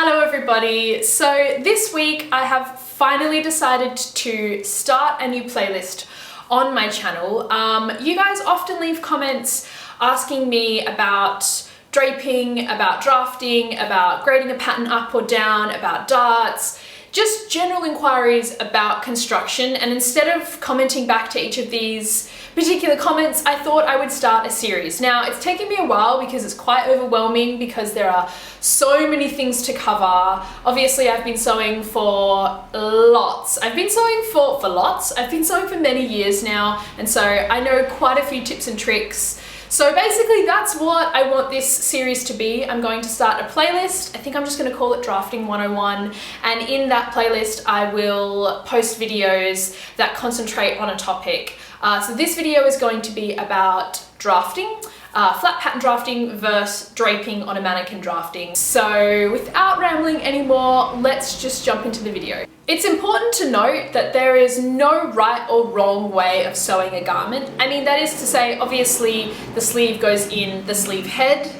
Hello everybody! So this week I have finally decided to start a new playlist on my channel. You guys often leave comments asking me about draping, about drafting, about grading a pattern up or down, about darts, just general inquiries about construction, and instead of commenting back to each of these particular comments, I thought I would start a series. Now, it's taken me a while because it's quite overwhelming because there are so many things to cover. Obviously, I've been sewing for lots. I've been sewing for lots. I've been sewing for many years now, and so I know quite a few tips and tricks. So basically that's what I want this series to be. I'm going to start a playlist. I think I'm just going to call it Drafting 101, and in that playlist I will post videos that concentrate on a topic. So this video is going to be about drafting, flat pattern drafting versus draping on a mannequin drafting. So without rambling anymore, let's just jump into the video. It's important to note that there is no right or wrong way of sewing a garment. I mean, that is to say, obviously the sleeve goes in the sleeve head,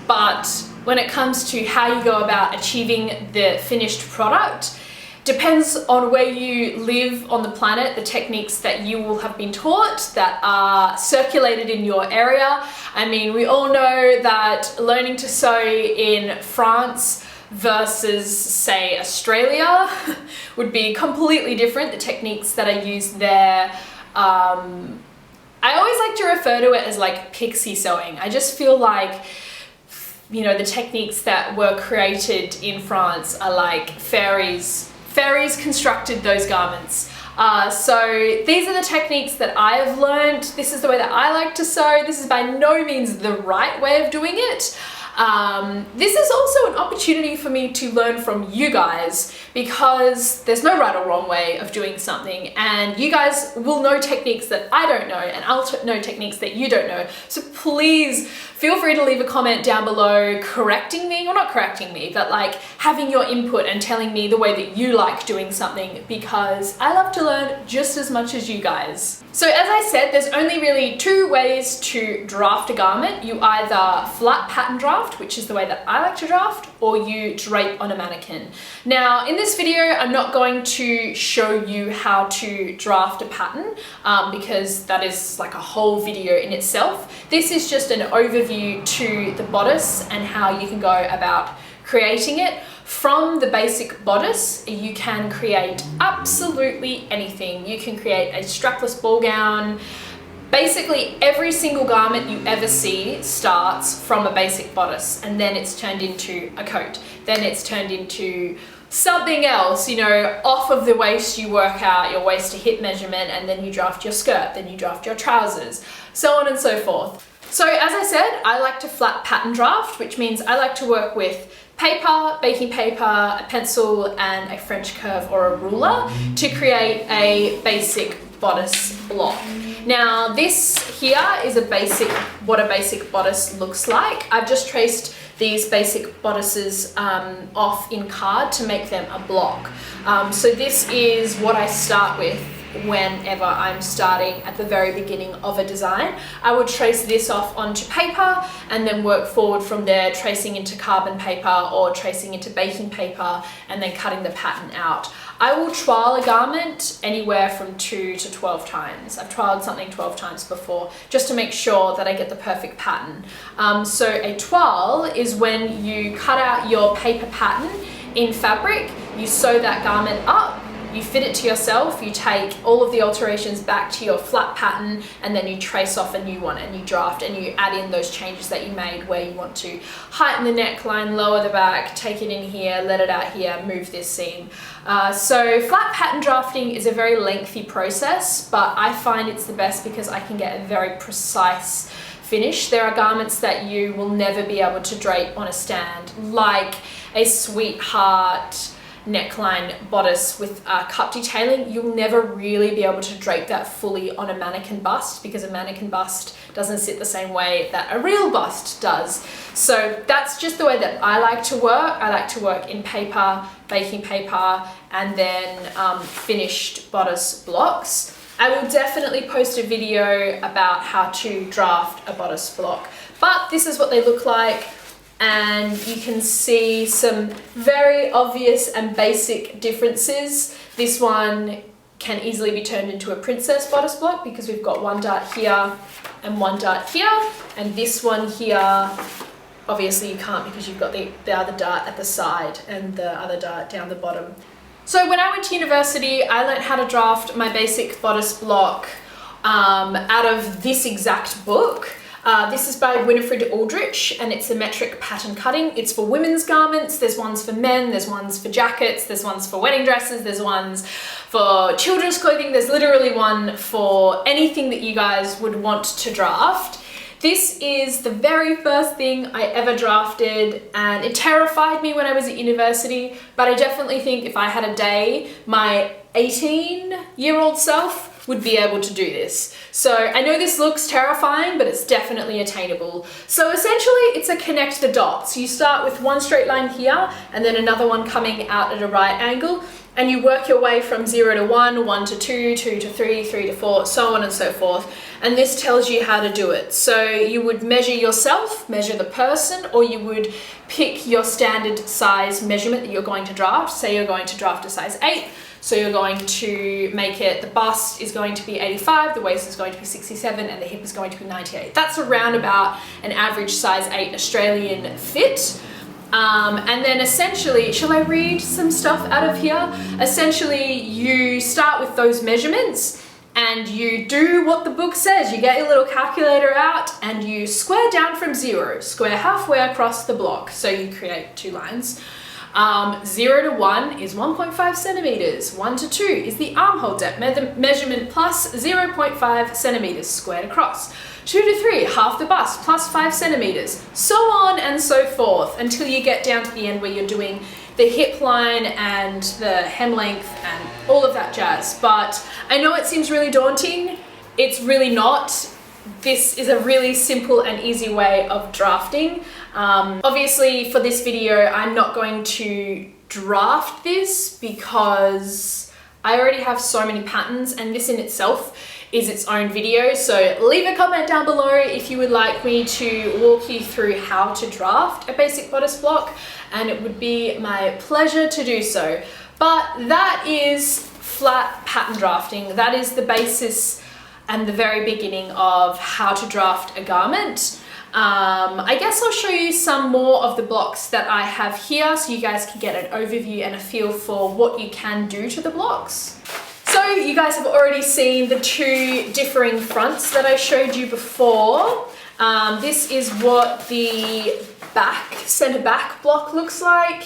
but when it comes to how you go about achieving the finished product, depends on where you live on the planet, the techniques that you will have been taught that are circulated in your area. I mean, we all know that learning to sew in France versus, say, Australia would be completely different. The techniques that are used there, I always like to refer to it as like pixie sewing. I just feel like, you know, the techniques that were created in France are like fairies constructed those garments. So these are the techniques that I have learned. This is the way that I like to sew. This is by no means the right way of doing it. This is also an opportunity for me to learn from you guys, because there's no right or wrong way of doing something, and you guys will know techniques that I don't know, and I'll know techniques that you don't know. So please feel free to leave a comment down below correcting me, or not correcting me, but like having your input and telling me the way that you like doing something, because I love to learn just as much as you guys. So as I said, there's only really two ways to draft a garment. You either flat pattern draft, which is the way that I like to draft, or you drape on a mannequin. Now, in this video, I'm not going to show you how to draft a pattern because that is like a whole video in itself. This is just an overview to the bodice and how you can go about creating it. From the basic bodice, you can create absolutely anything. You can create a strapless ball gown. Basically, every single garment you ever see starts from a basic bodice, and then it's turned into a coat. Then it's turned into something else, you know, off of the waist you work out your waist to hip measurement, and then you draft your skirt, then you draft your trousers, so on and so forth. So as I said, I like to flat pattern draft, which means I like to work with paper, baking paper, a pencil, and a French curve or a ruler to create a basic bodice block. Now this here is what a basic bodice looks like. I've just traced these basic bodices off in card to make them a block. So this is what I start with whenever I'm starting at the very beginning of a design. I would trace this off onto paper and then work forward from there, tracing into carbon paper or tracing into baking paper and then cutting the pattern out. I will trial a garment anywhere from 2 to 12 times. I've trialed something 12 times before just to make sure that I get the perfect pattern. So a trial is when you cut out your paper pattern in fabric, you sew that garment up, you fit it to yourself, you take all of the alterations back to your flat pattern, and then you trace off a new one and you draft and you add in those changes that you made where you want to heighten the neckline, lower the back, take it in here, let it out here, move this seam. So flat pattern drafting is a very lengthy process, but I find it's the best because I can get a very precise finish. There are garments that you will never be able to drape on a stand, like a sweetheart neckline bodice with cup detailing. You'll never really be able to drape that fully on a mannequin bust because a mannequin bust doesn't sit the same way that a real bust does. So that's just the way that I like to work. I like to work in paper, baking paper, and then finished bodice blocks. I will definitely post a video about how to draft a bodice block, but this is what they look like. and you can see some very obvious and basic differences. This one can easily be turned into a princess bodice block because we've got one dart here and one dart here, and this one here, obviously you can't because you've got the other dart at the side and the other dart down the bottom. So when I went to university, I learned how to draft my basic bodice block out of this exact book. This is by Winifred Aldrich, and it's a metric pattern cutting. It's for women's garments. There's ones for men, there's ones for jackets, there's ones for wedding dresses, there's ones for children's clothing. There's literally one for anything that you guys would want to draft. This is the very first thing I ever drafted, and it terrified me when I was at university, but I definitely think if I had a day, my 18-year-old self would be able to do this. So I know this looks terrifying, but it's definitely attainable. So essentially it's a connect the dots. You start with one straight line here and then another one coming out at a right angle, and you work your way from 0 to 1, 1 to 2, 2 to 3, 3 to 4, so on and so forth. And this tells you how to do it. So you would measure yourself, measure the person, or you would pick your standard size measurement that you're going to draft. Say you're going to draft a size 8. So you're going to make it, the bust is going to be 85, the waist is going to be 67, and the hip is going to be 98. That's around about an average size 8 Australian fit. And then essentially, shall I read some stuff out of here? Essentially, you start with those measurements and you do what the book says. You get your little calculator out and you square down from 0, square halfway across the block. So you create 2 lines. 0 to 1 is 1.5 centimeters. 1 to 2 is the armhole depth measurement plus 0.5 centimeters squared across. 2 to 3, half the bust plus 5 centimeters. So on and so forth until you get down to the end where you're doing the hip line and the hem length and all of that jazz. But I know it seems really daunting. It's really not. This is a really simple and easy way of drafting. Obviously for this video, I'm not going to draft this because I already have so many patterns, and this in itself is its own video. So leave a comment down below if you would like me to walk you through how to draft a basic bodice block, and it would be my pleasure to do so. But that is flat pattern drafting. That is the basis and the very beginning of how to draft a garment. I guess I'll show you some more of the blocks that I have here so you guys can get an overview and a feel for what you can do to the blocks. So you guys have already seen the 2 differing fronts that I showed you before. This is what the center back block looks like.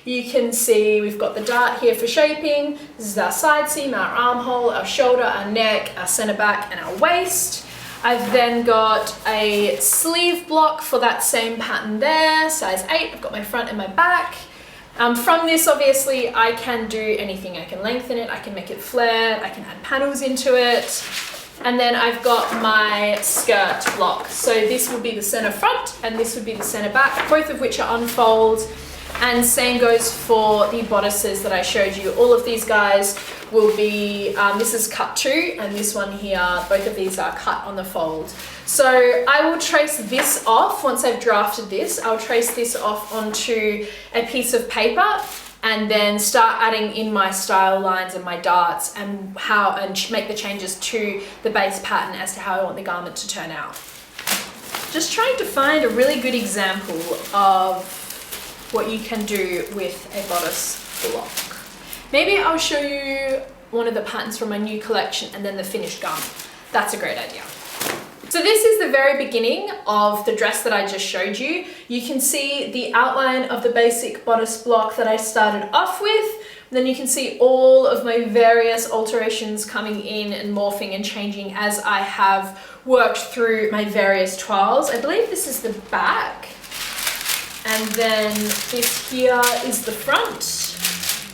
You can see we've got the dart here for shaping. This is our side seam, our armhole, our shoulder, our neck, our center back, and our waist. I've then got a sleeve block for that same pattern there, size 8. I've got my front and my back. From this, obviously, I can do anything. I can lengthen it, I can make it flared, I can add panels into it. And then I've got my skirt block. So this would be the center front and this would be the center back, both of which are unfolds. And same goes for the bodices that I showed you. All of these guys will be, this is cut 2 and this one here, both of these are cut on the fold. So I will trace this off. Once I've drafted this, I'll trace this off onto a piece of paper and then start adding in my style lines and my darts and make the changes to the base pattern as to how I want the garment to turn out. Just trying to find a really good example of what you can do with a bodice block. Maybe I'll show you one of the patterns from my new collection and then the finished garment. That's a great idea. So this is the very beginning of the dress that I just showed you. You can see the outline of the basic bodice block that I started off with. Then you can see all of my various alterations coming in and morphing and changing as I have worked through my various toiles. I believe this is the back. And then this here is the front.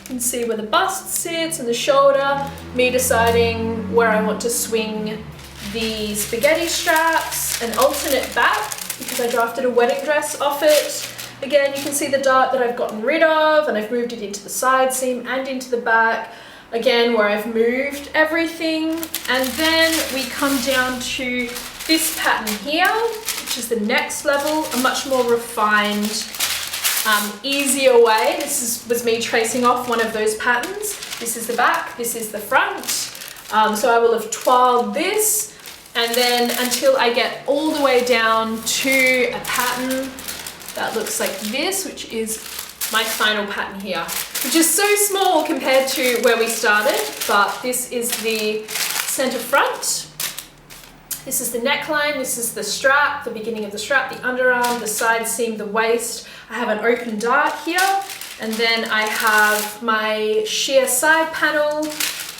You can see where the bust sits and the shoulder, me deciding where I want to swing the spaghetti straps, an alternate back because I drafted a wedding dress off it. Again, you can see the dart that I've gotten rid of and I've moved it into the side seam and into the back. Again, where I've moved everything. And then we come down to this pattern here, which is the next level, a much more refined, easier way. Was me tracing off one of those patterns. This is the back, this is the front. So I will have toiled this, and then until I get all the way down to a pattern that looks like this, which is my final pattern here, which is so small compared to where we started, but this is the center front. This is the neckline, this is the strap, the beginning of the strap, the underarm, the side seam, the waist. I have an open dart here, and then I have my sheer side panel,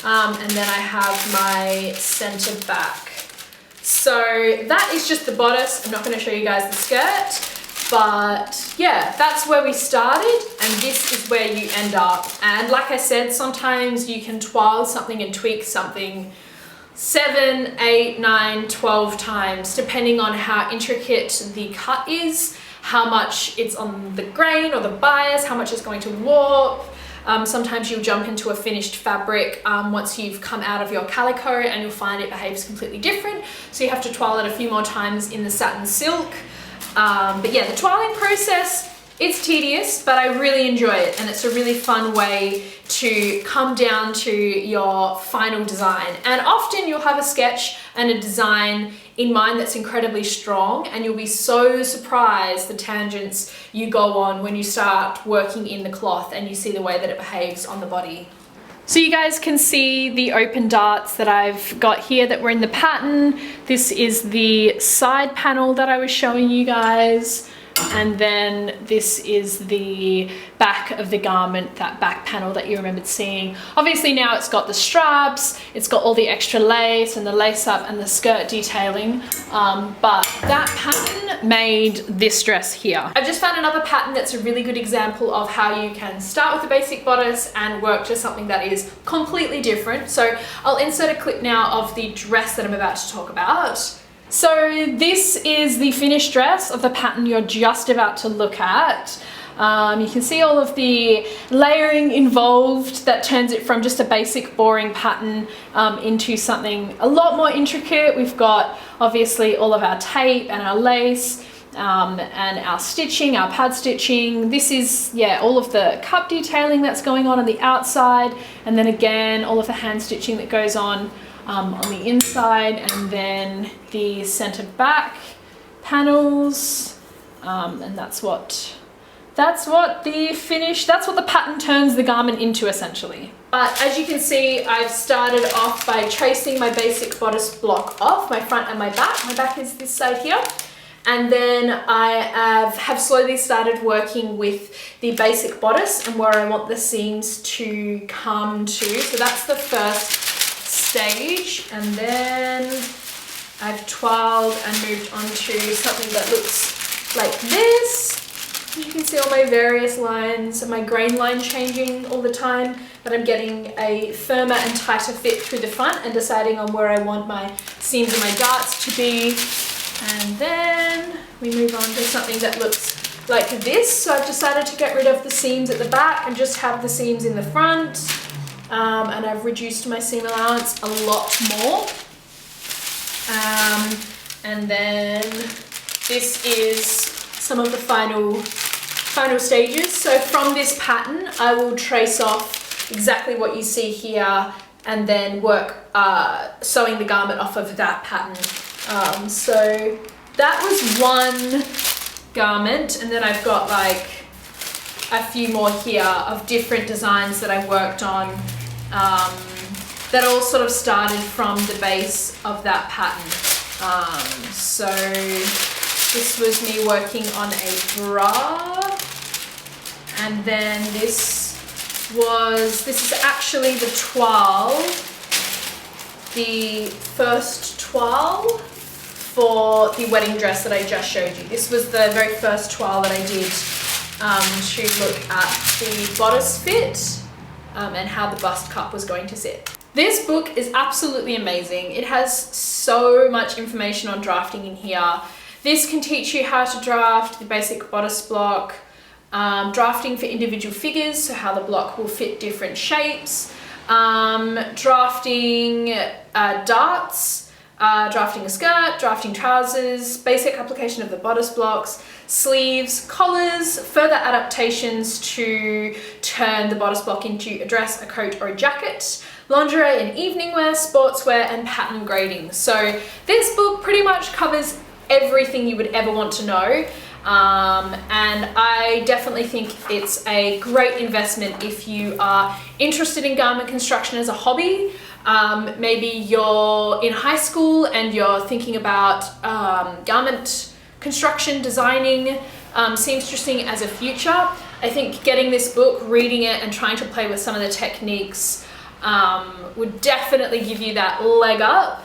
and then I have my center back. So that is just the bodice. I'm not going to show you guys the skirt, but yeah, that's where we started, and this is where you end up. And like I said, sometimes you can twirl something and tweak something 7, 8, 9, 12 times, depending on how intricate the cut is, how much it's on the grain or the bias, how much it's going to warp. Sometimes you'll jump into a finished fabric once you've come out of your calico, and you'll find it behaves completely different. So you have to twirl it a few more times in the satin silk. But yeah, the twirling process, it's tedious, but I really enjoy it, and it's a really fun way to come down to your final design. And often you'll have a sketch and a design in mind that's incredibly strong, and you'll be so surprised the tangents you go on when you start working in the cloth and you see the way that it behaves on the body. So you guys can see the open darts that I've got here that were in the pattern. This is the side panel that I was showing you guys. And then this is the back of the garment, that back panel that you remembered seeing. Obviously now it's got the straps, it's got all the extra lace and the lace up and the skirt detailing, but that pattern made this dress here. I've just found another pattern that's a really good example of how you can start with a basic bodice and work to something that is completely different. So I'll insert a clip now of the dress that I'm about to talk about. So this is the finished dress of the pattern you're just about to look at. You can see all of the layering involved that turns it from just a basic boring pattern into something a lot more intricate. We've got obviously all of our tape and our lace and our stitching, our pad stitching. This is, yeah, all of the cup detailing that's going on the outside, and then again all of the hand stitching that goes on the inside, and then the center back panels, and that's what the pattern turns the garment into essentially. But as you can see, I've started off by tracing my basic bodice block off, my front and my back. My back is this side here. And then I have slowly started working with the basic bodice and where I want the seams to come to. So that's the first stage, and then I've twirled and moved on to something that looks like this. You can see all my various lines and my grain line changing all the time, but I'm getting a firmer and tighter fit through the front and deciding on where I want my seams and my darts to be. And then we move on to something that looks like this. So I've decided to get rid of the seams at the back and just have the seams in the front. And I've reduced my seam allowance a lot more. And then this is some of the final stages. So from this pattern, I will trace off exactly what you see here and then work sewing the garment off of that pattern. So that was one garment, and then I've got like a few more here of different designs that I've worked on that all sort of started from the base of that pattern. So this was me working on a bra, and then this is actually the toile, the first toile for the wedding dress that I just showed you. This was the very first toile that I did to look at the bodice fit and how the bust cup was going to sit. This book is absolutely amazing. It has so much information on drafting in here. This can teach you how to draft the basic bodice block, drafting for individual figures, so how the block will fit different shapes, drafting darts, drafting a skirt, drafting trousers, basic application of the bodice blocks, sleeves, collars, further adaptations to turn the bodice block into a dress, a coat or a jacket, lingerie and evening wear, sportswear and pattern grading. So this book pretty much covers everything you would ever want to know. And I definitely think it's a great investment if you are interested in garment construction as a hobby. Maybe you're in high school and you're thinking about garment construction, designing, seamstressing as a future. I think getting this book, reading it and trying to play with some of the techniques would definitely give you that leg up.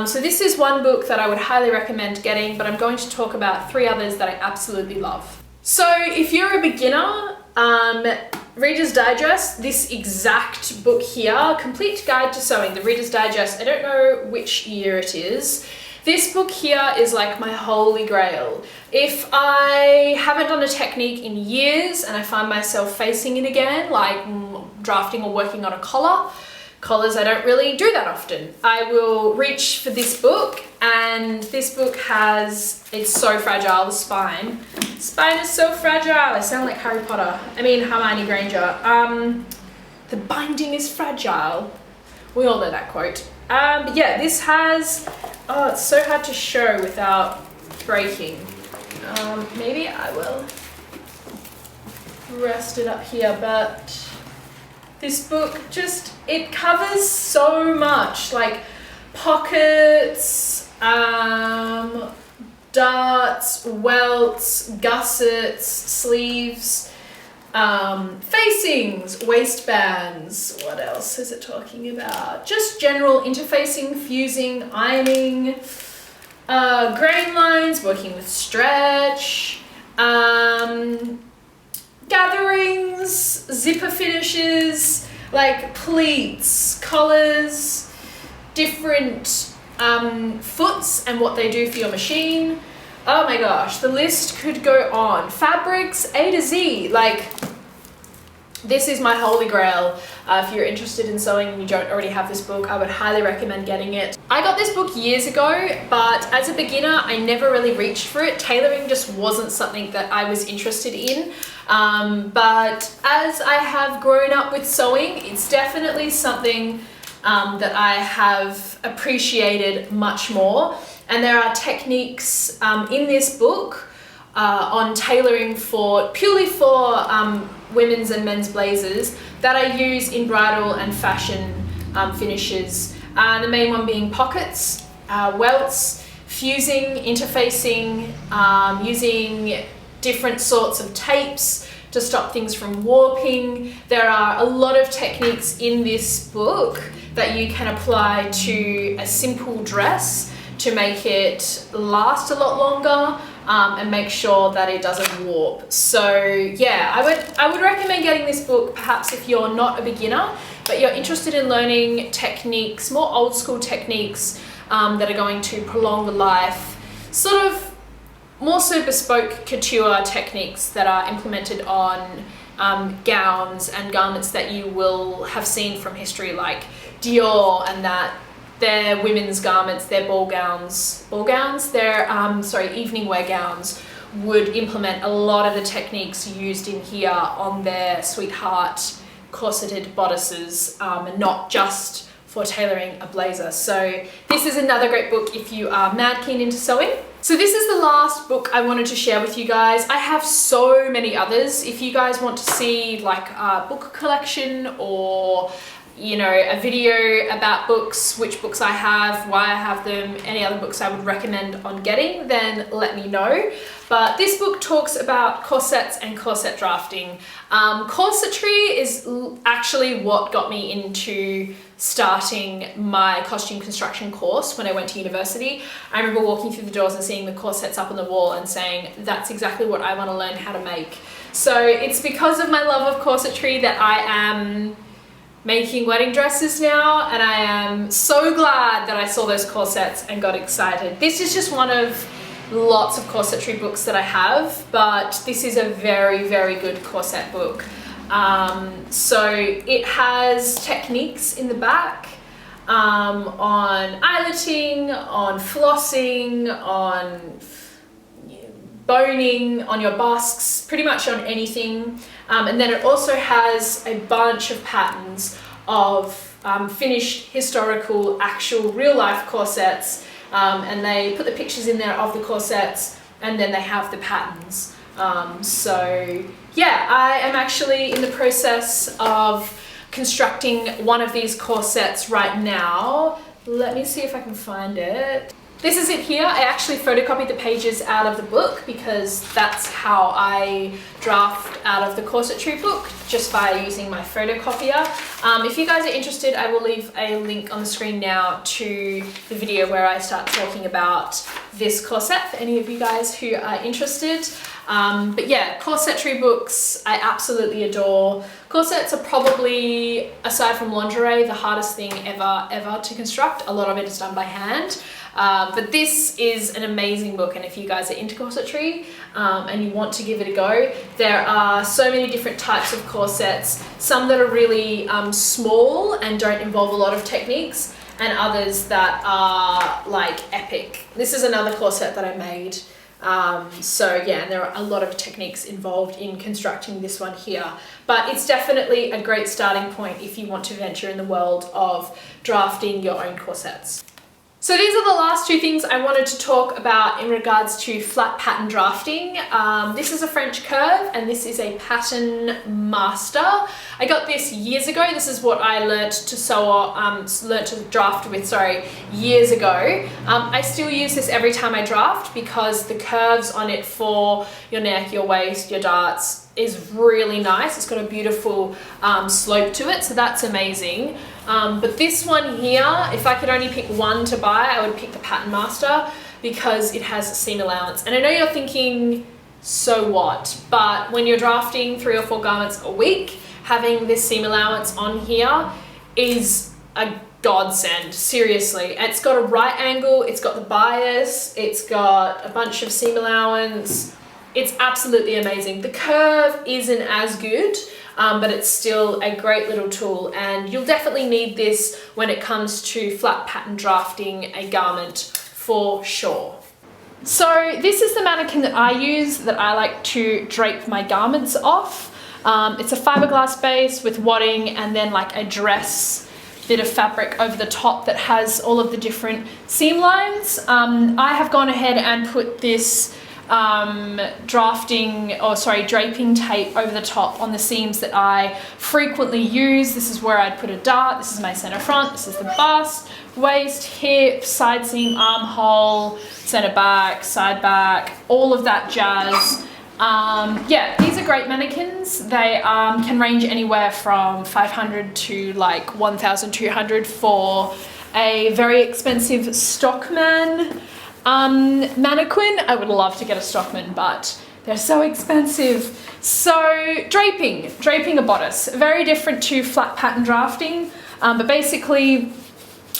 So this is one book that I would highly recommend getting, but I'm going to talk about 3 others that I absolutely love. So if you're a beginner, Reader's Digest, this exact book here, Complete Guide to Sewing, the Reader's Digest, I don't know which year it is. This book here is like my holy grail. If I haven't done a technique in years and I find myself facing it again, like drafting or working on a collar, collars I don't really do that often, I will reach for this book, and this book has, it's so fragile, the spine. Spine is so fragile. I sound like Harry Potter. I mean Hermione Granger. The binding is fragile. We all know that quote. But yeah, this has, oh, it's so hard to show without breaking. Maybe I will rest it up here, but this book just, it covers so much, like pockets, darts, welts, gussets, sleeves, facings, waistbands. What else is it talking about? Just general interfacing, fusing, ironing, grain lines, working with stretch, gatherings, zipper finishes, like pleats, collars, different foots and what they do for your machine. Oh my gosh, the list could go on. Fabrics, A to Z, like this is my holy grail. If you're interested in sewing and you don't already have this book, I would highly recommend getting it. I got this book years ago, but as a beginner, I never really reached for it. Tailoring just wasn't something that I was interested in. But as I have grown up with sewing, it's definitely something that I have appreciated much more. And there are techniques in this book on tailoring purely for women's and men's blazers that I use in bridal and fashion finishes. The main one being pockets, welts, fusing, interfacing, using different sorts of tapes to stop things from warping. There are a lot of techniques in this book that you can apply to a simple dress to make it last a lot longer and make sure that it doesn't warp. So yeah, I would recommend getting this book perhaps if you're not a beginner, but you're interested in learning techniques, more old school techniques that are going to prolong the life, sort of more so bespoke couture techniques that are implemented on gowns and garments that you will have seen from history, like Dior, and that their women's garments, their evening wear gowns would implement a lot of the techniques used in here on their sweetheart corseted bodices, and not just for tailoring a blazer. So this is another great book if you are mad keen into sewing. So this is the last book I wanted to share with you guys. I have so many others. If you guys want to see like a book collection or a video about books, which books I have, why I have them, any other books I would recommend on getting, then let me know. But this book talks about corsets and corset drafting. Corsetry is actually what got me into starting my costume construction course when I went to university. I remember walking through the doors and seeing the corsets up on the wall and saying, that's exactly what I want to learn how to make. So it's because of my love of corsetry that I am making wedding dresses now, and I am so glad that I saw those corsets and got excited. This is just one of lots of corsetry books that I have, but this is a very, very good corset book. So it has techniques in the back, on eyeleting, on flossing, on boning, on your busks, pretty much on anything. And then it also has a bunch of patterns of finished historical, actual real life corsets, and they put the pictures in there of the corsets, and then they have the patterns. So yeah, I am actually in the process of constructing one of these corsets right now. Let me see if I can find it. This is it here. I actually photocopied the pages out of the book because that's how I draft out of the Corsetry book, just by using my photocopier. If you guys are interested, I will leave a link on the screen now to the video where I start talking about this corset for any of you guys who are interested. But yeah, Corsetry Books, I absolutely adore. Corsets are probably, aside from lingerie, the hardest thing ever to construct. A lot of it is done by hand. But this is an amazing book, and if you guys are into corsetry and you want to give it a go, there are so many different types of corsets, some that are really small and don't involve a lot of techniques, and others that are like epic. This is another corset that I made. So yeah, and there are a lot of techniques involved in constructing this one here, but it's definitely a great starting point if you want to venture in the world of drafting your own corsets. So these are the last two things I wanted to talk about in regards to flat pattern drafting. This is a French curve, and this is a pattern master. I got this years ago. This is what I learnt to draft with, years ago. I still use this every time I draft because the curves on it for your neck, your waist, your darts is really nice. It's got a beautiful slope to it, so that's amazing. But this one here, if I could only pick one to buy, I would pick the Pattern Master because it has a seam allowance. And I know you're thinking, so what? But when you're drafting 3 or 4 garments a week, having this seam allowance on here is a godsend, seriously. It's got a right angle, it's got the bias, it's got a bunch of seam allowance. It's absolutely amazing. The curve isn't as good, but it's still a great little tool, and you'll definitely need this when it comes to flat pattern drafting a garment for sure. So this is the mannequin that I use, that I like to drape my garments off. It's a fiberglass base with wadding and then like a dress bit of fabric over the top that has all of the different seam lines. I have gone ahead and put this draping tape over the top on the seams that I frequently use. This is where I'd put a dart. This is my center front. This is the bust, waist, hip, side seam, armhole, center back, side back, all of that jazz. Yeah, these are great mannequins. They can range anywhere from 500 to like 1,200 for a very expensive Stockman mannequin. I would love to get a Stockman, but they're so expensive. So draping a bodice, very different to flat pattern drafting, but basically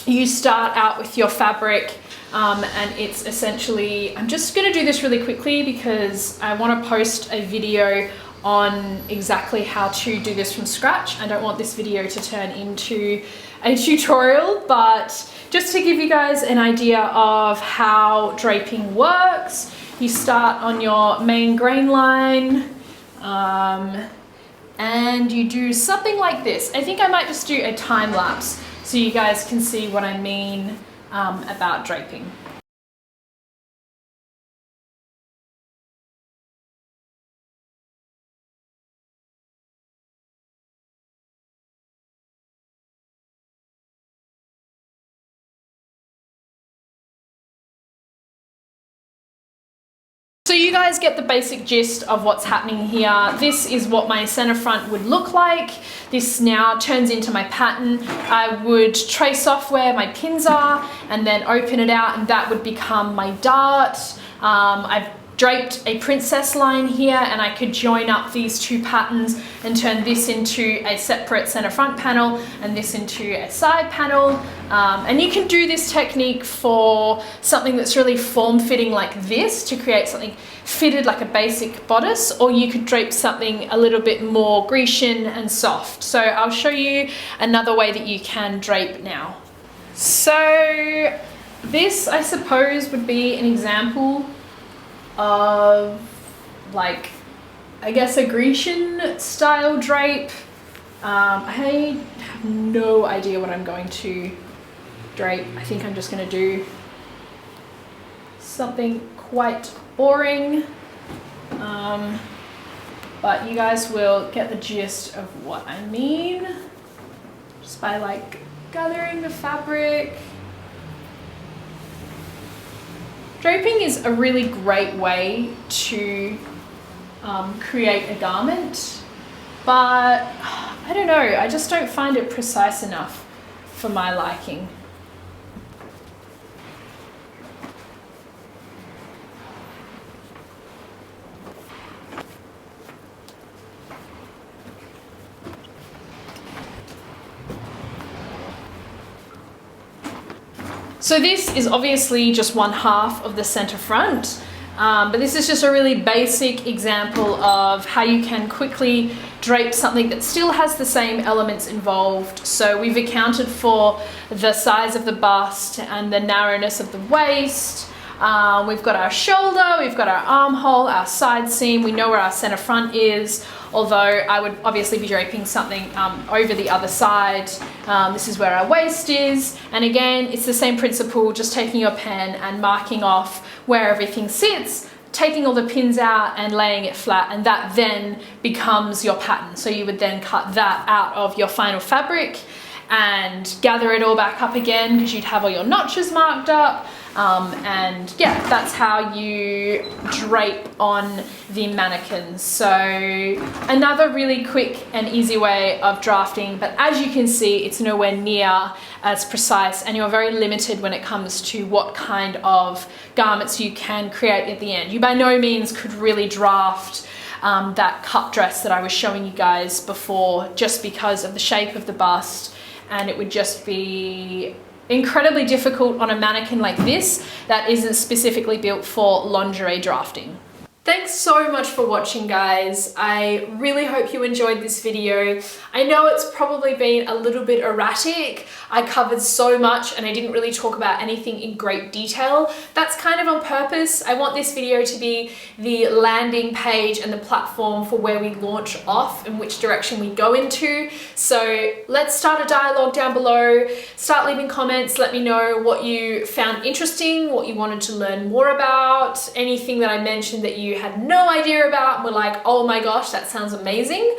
you start out with your fabric, and it's essentially, I'm just going to do this really quickly because I want to post a video on exactly how to do this from scratch. I don't want this video to turn into a tutorial, but just to give you guys an idea of how draping works, you start on your main grain line, and you do something like this. I think I might just do a time lapse so you guys can see what I mean about draping. So you guys get the basic gist of what's happening here. This is what my center front would look like. This now turns into my pattern. I would trace off where my pins are and then open it out, and that would become my dart. I've draped a princess line here, and I could join up these two patterns and turn this into a separate center front panel and this into a side panel. And you can do this technique for something that's really form-fitting like this to create something fitted like a basic bodice, or you could drape something a little bit more Grecian and soft. So I'll show you another way that you can drape now. So this, I suppose, would be an example of, like, I guess a Grecian style drape. I have no idea what I'm going to drape. I think I'm just going to do something quite boring. But you guys will get the gist of what I mean just by like gathering the fabric. Draping is a really great way to create a garment, but I don't know, I just don't find it precise enough for my liking. So this is obviously just one half of the center front, but this is just a really basic example of how you can quickly drape something that still has the same elements involved. So we've accounted for the size of the bust and the narrowness of the waist. We've got our shoulder, we've got our armhole, our side seam, we know where our center front is, although I would obviously be draping something over the other side. This is where our waist is, and again, it's the same principle, just taking your pen and marking off where everything sits, taking all the pins out and laying it flat, and that then becomes your pattern. So you would then cut that out of your final fabric and gather it all back up again because you'd have all your notches marked up. And yeah, that's how you drape on the mannequin. So another really quick and easy way of drafting, but as you can see, it's nowhere near as precise, and you're very limited when it comes to what kind of garments you can create at the end. You by no means could really draft that cut dress that I was showing you guys before, just because of the shape of the bust, and it would just be incredibly difficult on a mannequin like this that isn't specifically built for lingerie drafting. Thanks so much for watching, guys. I really hope you enjoyed this video. I know it's probably been a little bit erratic. I covered so much and I didn't really talk about anything in great detail. That's kind of on purpose. I want this video to be the landing page and the platform for where we launch off and which direction we go into. So let's start a dialogue down below. Start leaving comments. Let me know what you found interesting, what you wanted to learn more about, anything that I mentioned that you had no idea about and were like, oh my gosh, that sounds amazing,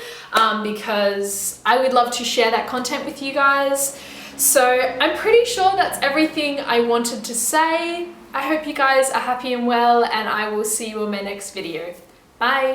because I would love to share that content with you guys. So I'm pretty sure that's everything I wanted to say. I hope you guys are happy and well, and I will see you in my next video. Bye.